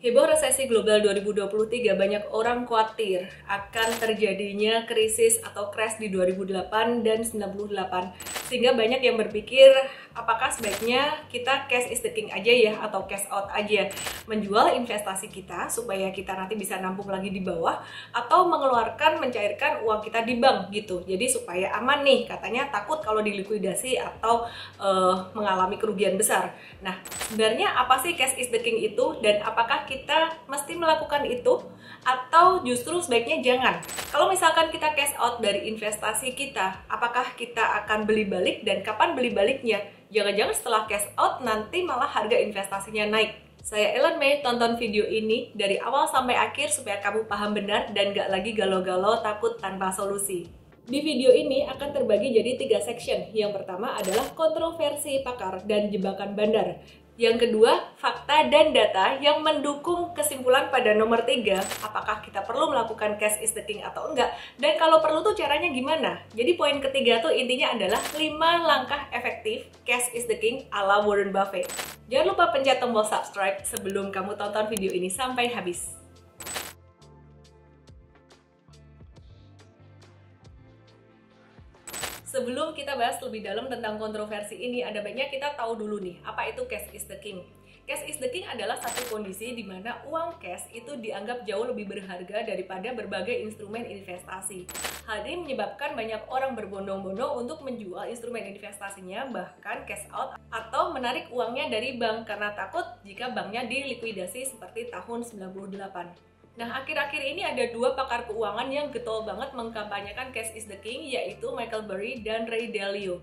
Heboh resesi global 2023, banyak orang khawatir akan terjadinya krisis atau crash di 2008 dan 98. Sehingga banyak yang berpikir, apakah sebaiknya kita cash is the king aja ya, atau cash out aja. Menjual investasi kita supaya kita nanti bisa nampung lagi di bawah, atau mengeluarkan, mencairkan uang kita di bank gitu. Jadi supaya aman nih, katanya takut kalau dilikuidasi atau mengalami kerugian besar. Nah, sebenarnya apa sih cash is the king itu, dan apakah kita mesti melakukan itu atau justru sebaiknya jangan? Kalau misalkan kita cash out dari investasi kita, apakah kita akan beli balik dan kapan beli baliknya? Jangan-jangan setelah cash out nanti malah harga investasinya naik. Saya Ellen May, tonton video ini dari awal sampai akhir supaya kamu paham benar dan gak lagi galau-galau takut tanpa solusi. Di video ini akan terbagi jadi 3 section. Yang pertama adalah kontroversi pakar dan jebakan bandar. Yang kedua, fakta dan data yang mendukung kesimpulan pada nomor 3, apakah kita perlu melakukan cash is the king atau enggak, dan kalau perlu tuh caranya gimana. Jadi poin ketiga tuh intinya adalah 5 langkah efektif cash is the king ala Warren Buffett. Jangan lupa pencet tombol subscribe sebelum kamu tonton video ini sampai habis. Sebelum kita bahas lebih dalam tentang kontroversi ini, ada baiknya kita tahu dulu nih, apa itu cash is the king. Cash is the king adalah satu kondisi di mana uang cash itu dianggap jauh lebih berharga daripada berbagai instrumen investasi. Hal ini menyebabkan banyak orang berbondong-bondong untuk menjual instrumen investasinya, bahkan cash out atau menarik uangnya dari bank karena takut jika banknya dilikuidasi seperti tahun 98. Nah, akhir-akhir ini ada 2 pakar keuangan yang getol banget mengkampanyekan cash is the king, yaitu Michael Burry dan Ray Dalio.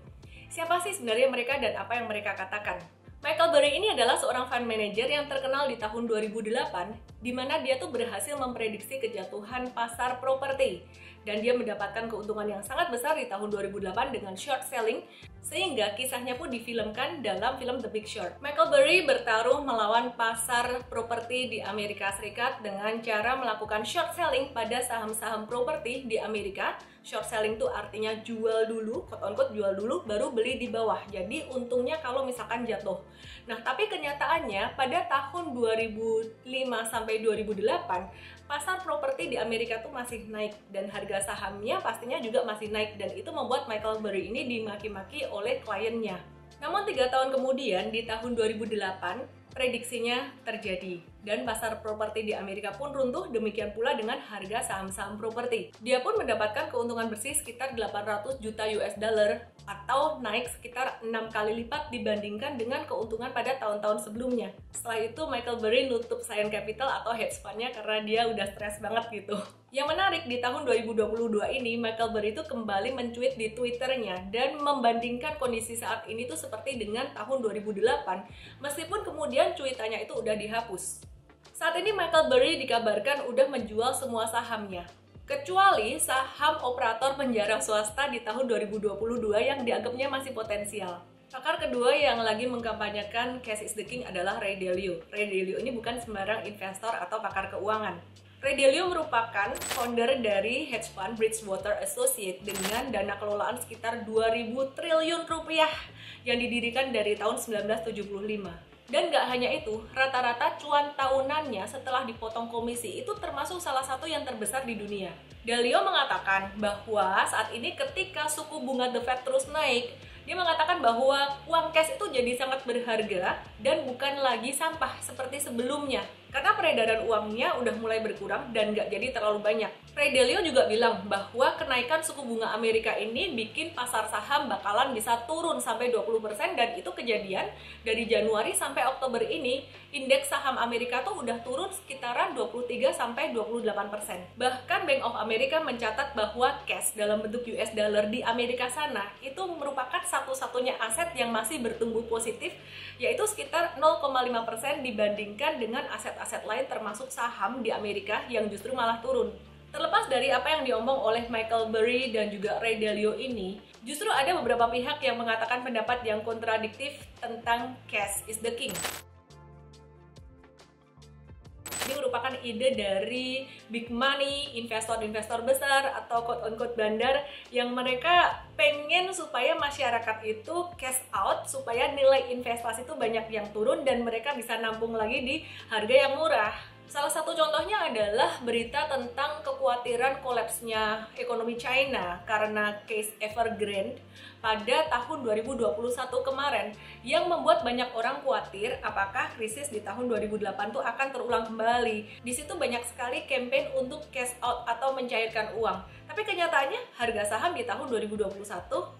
Siapa sih sebenarnya mereka dan apa yang mereka katakan? Michael Burry ini adalah seorang fund manager yang terkenal di tahun 2008, di mana dia tuh berhasil memprediksi kejatuhan pasar properti. Dan dia mendapatkan keuntungan yang sangat besar di tahun 2008 dengan short selling, sehingga kisahnya pun difilmkan dalam film The Big Short. Michael Burry bertarung melawan pasar properti di Amerika Serikat dengan cara melakukan short selling pada saham-saham properti di Amerika. Short selling itu artinya jual dulu, quote-unquote jual dulu, baru beli di bawah. Jadi untungnya kalau misalkan jatuh. Nah, tapi kenyataannya pada tahun 2005 sampai 2008, pasar properti di Amerika tuh masih naik dan harga sahamnya pastinya juga masih naik, dan itu membuat Michael Burry ini dimaki-maki oleh kliennya. Namun 3 tahun kemudian di tahun 2008 prediksinya terjadi dan pasar properti di Amerika pun runtuh, demikian pula dengan harga saham-saham properti. Dia pun mendapatkan keuntungan bersih sekitar 800 juta US dollar atau naik sekitar 6 kali lipat dibandingkan dengan keuntungan pada tahun-tahun sebelumnya. Setelah itu Michael Burry nutup Scion Capital atau hedge fund-nya karena dia udah stres banget gitu. Yang menarik di tahun 2022 ini, Michael Burry itu kembali mencuit di Twitternya dan membandingkan kondisi saat ini tuh seperti dengan tahun 2008, meskipun kemudian cuitannya itu udah dihapus. Saat ini Michael Burry dikabarkan udah menjual semua sahamnya, kecuali saham operator penjara swasta di tahun 2022 yang dianggapnya masih potensial. Pakar kedua yang lagi mengkampanyekan cash is the king adalah Ray Dalio. Ray Dalio ini bukan sembarang investor atau pakar keuangan. Ray Dalio merupakan founder dari hedge fund Bridgewater Associates dengan dana kelolaan sekitar 2.000 triliun rupiah yang didirikan dari tahun 1975. Dan gak hanya itu, rata-rata cuan tahunannya setelah dipotong komisi itu termasuk salah satu yang terbesar di dunia. Dalio mengatakan bahwa saat ini ketika suku bunga The Fed terus naik, dia mengatakan bahwa uang cash itu jadi sangat berharga dan bukan lagi sampah seperti sebelumnya. Karena peredaran uangnya udah mulai berkurang dan gak jadi terlalu banyak. Ray Dalio juga bilang bahwa kenaikan suku bunga Amerika ini bikin pasar saham bakalan bisa turun sampai 20%, dan itu kejadian dari Januari sampai Oktober ini. Indeks saham Amerika tuh udah turun sekitaran 23 sampai 28%. Bahkan Bank of America mencatat bahwa cash dalam bentuk US dollar di Amerika sana itu merupakan satu-satunya aset yang masih bertumbuh positif, yaitu sekitar 0,5% dibandingkan dengan aset-aset lain termasuk saham di Amerika yang justru malah turun. Terlepas dari apa yang diomong oleh Michael Burry dan juga Ray Dalio ini, justru ada beberapa pihak yang mengatakan pendapat yang kontradiktif tentang cash is the king. Ini merupakan ide dari big money, investor-investor besar atau quote-unquote bandar yang mereka pengen supaya masyarakat itu cash out, supaya nilai investasi itu banyak yang turun dan mereka bisa nampung lagi di harga yang murah. Salah satu contohnya adalah berita tentang kekhawatiran kolapsnya ekonomi China karena case Evergrande pada tahun 2021 kemarin, yang membuat banyak orang khawatir apakah krisis di tahun 2008 tuh akan terulang kembali. Di situ banyak sekali campaign untuk cash out atau mencairkan uang. Tapi kenyataannya harga saham di tahun 2021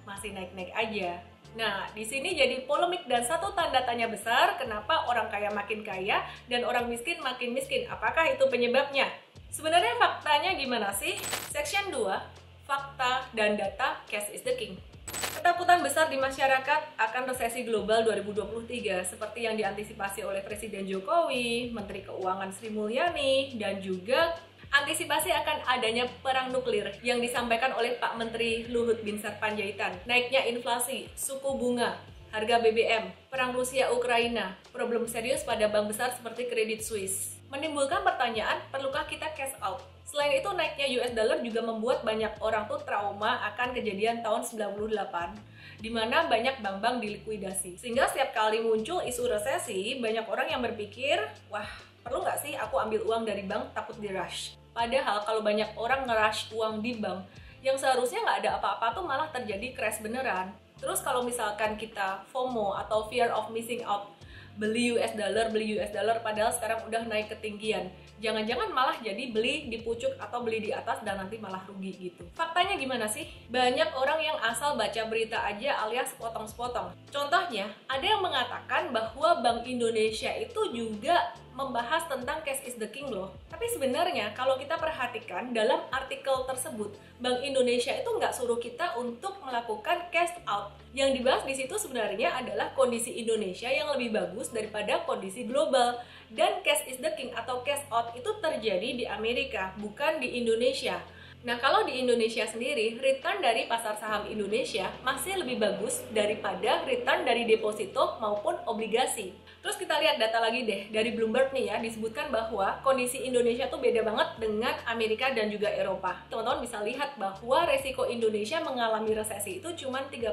masih naik-naik aja. Nah, di sini jadi polemik dan satu tanda tanya besar, kenapa orang kaya makin kaya dan orang miskin makin miskin? Apakah itu penyebabnya? Sebenarnya faktanya gimana sih? Section 2, fakta dan data, cash is the king. Ketakutan besar di masyarakat akan resesi global 2023 seperti yang diantisipasi oleh Presiden Jokowi, Menteri Keuangan Sri Mulyani, dan juga antisipasi akan adanya perang nuklir yang disampaikan oleh Pak Menteri Luhut Binsar Panjaitan. Naiknya inflasi, suku bunga, harga BBM, perang Rusia-Ukraina, problem serius pada bank besar seperti Credit Suisse. Menimbulkan pertanyaan, perlukah kita cash out? Selain itu, naiknya US dollar juga membuat banyak orang tuh trauma akan kejadian tahun 98, di mana banyak bank-bank dilikuidasi. Sehingga setiap kali muncul isu resesi, banyak orang yang berpikir, wah, perlu nggak sih aku ambil uang dari bank, takut di-rush? Padahal kalau banyak orang nge-rush uang di bank, yang seharusnya nggak ada apa-apa tuh malah terjadi crash beneran. Terus kalau misalkan kita FOMO atau fear of missing out, beli US dollar padahal sekarang udah naik ketinggian, jangan-jangan malah jadi beli di pucuk atau beli di atas dan nanti malah rugi gitu. Faktanya gimana sih? Banyak orang yang asal baca berita aja alias sepotong-sepotong. Contohnya, ada yang mengatakan bahwa Bank Indonesia itu juga membahas tentang cash is the king loh. Tapi sebenarnya kalau kita perhatikan dalam artikel tersebut, Bank Indonesia itu nggak suruh kita untuk melakukan cash out. Yang dibahas di situ sebenarnya adalah kondisi Indonesia yang lebih bagus daripada kondisi global. Dan cash is the king atau cash out itu terjadi di Amerika, bukan di Indonesia. Nah, kalau di Indonesia sendiri, return dari pasar saham Indonesia masih lebih bagus daripada return dari deposito maupun obligasi. Terus kita lihat data lagi deh, dari Bloomberg nih ya, disebutkan bahwa kondisi Indonesia tuh beda banget dengan Amerika dan juga Eropa. Teman-teman bisa lihat bahwa resiko Indonesia mengalami resesi itu cuma 3%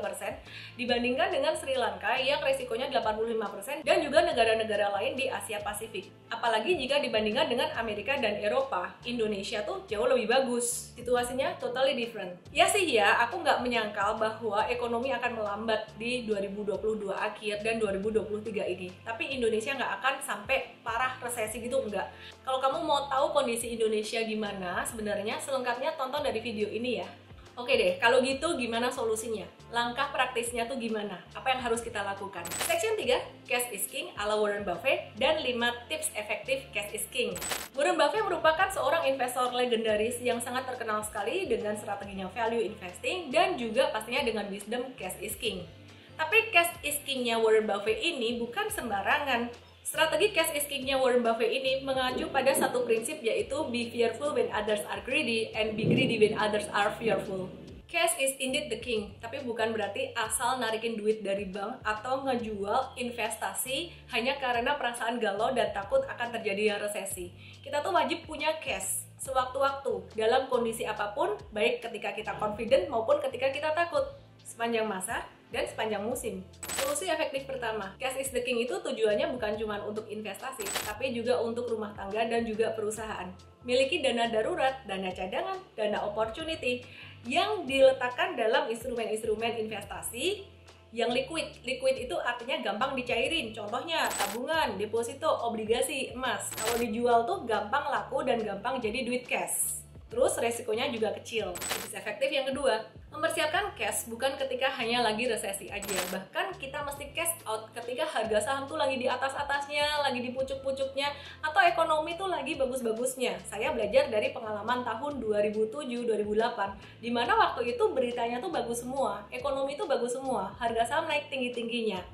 dibandingkan dengan Sri Lanka yang resikonya 85% dan juga negara-negara lain di Asia Pasifik. Apalagi jika dibandingkan dengan Amerika dan Eropa, Indonesia tuh jauh lebih bagus. Situasinya totally different. Ya sih ya, aku nggak menyangkal bahwa ekonomi akan melambat di 2022 akhir dan 2023 ini. Tapi Indonesia nggak akan sampai parah resesi gitu, enggak. Kalau kamu mau tahu kondisi Indonesia gimana, sebenarnya selengkapnya tonton dari video ini ya. Oke deh, kalau gitu gimana solusinya? Langkah praktisnya tuh gimana? Apa yang harus kita lakukan? Section 3, Cash is King ala Warren Buffett, dan 5 tips efektif Cash is King. Warren Buffett merupakan seorang investor legendaris yang sangat terkenal sekali dengan strateginya value investing dan juga pastinya dengan wisdom Cash is King. Tapi cash is king-nya Warren Buffett ini bukan sembarangan. Strategi cash is king-nya Warren Buffett ini mengacu pada satu prinsip, yaitu be fearful when others are greedy and be greedy when others are fearful. Cash is indeed the king, tapi bukan berarti asal narikin duit dari bank atau ngejual investasi hanya karena perasaan galau dan takut akan terjadi resesi. Kita tuh wajib punya cash sewaktu-waktu dalam kondisi apapun, baik ketika kita confident maupun ketika kita takut, sepanjang masa dan sepanjang musim. Solusi efektif pertama, cash is the king itu tujuannya bukan cuma untuk investasi, tapi juga untuk rumah tangga dan juga perusahaan. Miliki dana darurat, dana cadangan, dana opportunity yang diletakkan dalam instrumen-instrumen investasi yang liquid. Liquid itu artinya gampang dicairin. Contohnya tabungan, deposito, obligasi, emas. Kalau dijual tuh gampang laku dan gampang jadi duit cash. Terus resikonya juga kecil. Tips efektif yang kedua, mempersiapkan cash bukan ketika hanya lagi resesi aja. Bahkan kita mesti cash out ketika harga saham tuh lagi di atas-atasnya, lagi di pucuk-pucuknya, atau ekonomi tuh lagi bagus-bagusnya. Saya belajar dari pengalaman tahun 2007-2008, di mana waktu itu beritanya tuh bagus semua, ekonomi tuh bagus semua, harga saham naik tinggi-tingginya.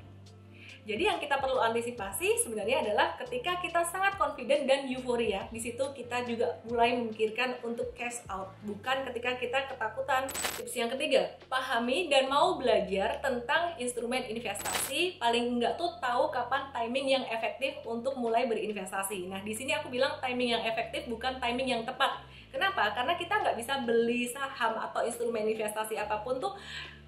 Jadi yang kita perlu antisipasi sebenarnya adalah ketika kita sangat confident dan euforia, di situ kita juga mulai memikirkan untuk cash out, bukan ketika kita ketakutan. Tips yang ketiga, pahami dan mau belajar tentang instrumen investasi. Paling enggak tuh tahu kapan timing yang efektif untuk mulai berinvestasi. Nah, di sini aku bilang timing yang efektif bukan timing yang tepat. Kenapa? Karena kita nggak bisa beli saham atau instrumen investasi apapun tuh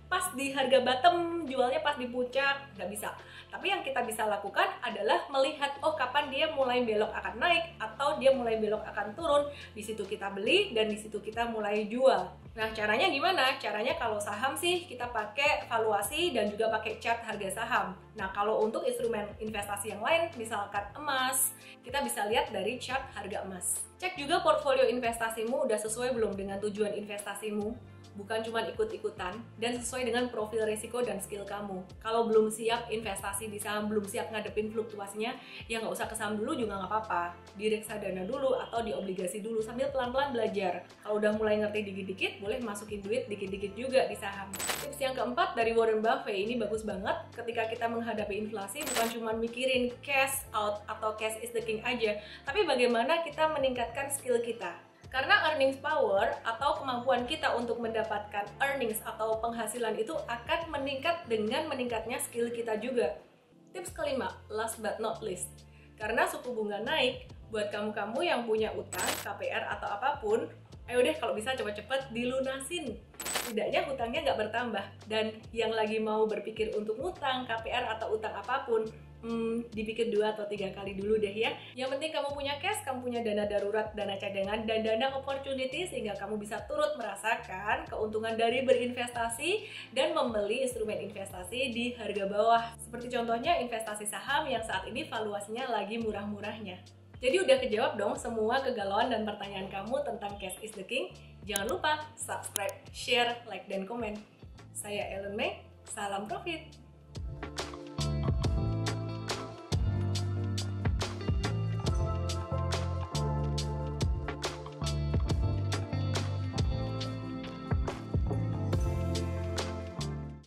pas di harga bottom, jualnya pas di puncak, nggak bisa. Tapi yang kita bisa lakukan adalah melihat, oh kapan dia mulai belok akan naik atau dia mulai belok akan turun. Di situ kita beli dan di situ kita mulai jual. Nah, caranya gimana? Caranya kalau saham sih kita pakai valuasi dan juga pakai chart harga saham. Nah, kalau untuk instrumen investasi yang lain, misalkan emas, kita bisa lihat dari chart harga emas. Cek juga portfolio investasimu udah sesuai belum dengan tujuan investasimu. Bukan cuma ikut-ikutan, dan sesuai dengan profil risiko dan skill kamu. Kalau belum siap investasi di saham, belum siap ngadepin fluktuasinya, ya nggak usah ke saham dulu juga nggak apa-apa. Di reksadana dulu atau di obligasi dulu sambil pelan-pelan belajar. Kalau udah mulai ngerti dikit-dikit, boleh masukin duit dikit-dikit juga di saham. Tips yang keempat dari Warren Buffett ini bagus banget. Ketika kita menghadapi inflasi, bukan cuma mikirin cash out atau cash is the king aja, tapi bagaimana kita meningkatkan skill kita. Karena earnings power atau kemampuan kita untuk mendapatkan earnings atau penghasilan itu akan meningkat dengan meningkatnya skill kita juga. Tips kelima, last but not least. Karena suku bunga naik, buat kamu-kamu yang punya utang, KPR atau apapun, ayo deh kalau bisa cepet-cepet dilunasin. Setidaknya hutangnya nggak bertambah. Dan yang lagi mau berpikir untuk ngutang, KPR atau utang apapun, dipikir 2 atau 3 kali dulu deh ya. Yang penting kamu punya cash, kamu punya dana darurat, dana cadangan, dan dana opportunity sehingga kamu bisa turut merasakan keuntungan dari berinvestasi dan membeli instrumen investasi di harga bawah. Seperti contohnya investasi saham yang saat ini valuasinya lagi murah-murahnya. Jadi udah kejawab dong semua kegalauan dan pertanyaan kamu tentang Cash is the King. Jangan lupa subscribe, share, like, dan komen. Saya Ellen May, salam profit!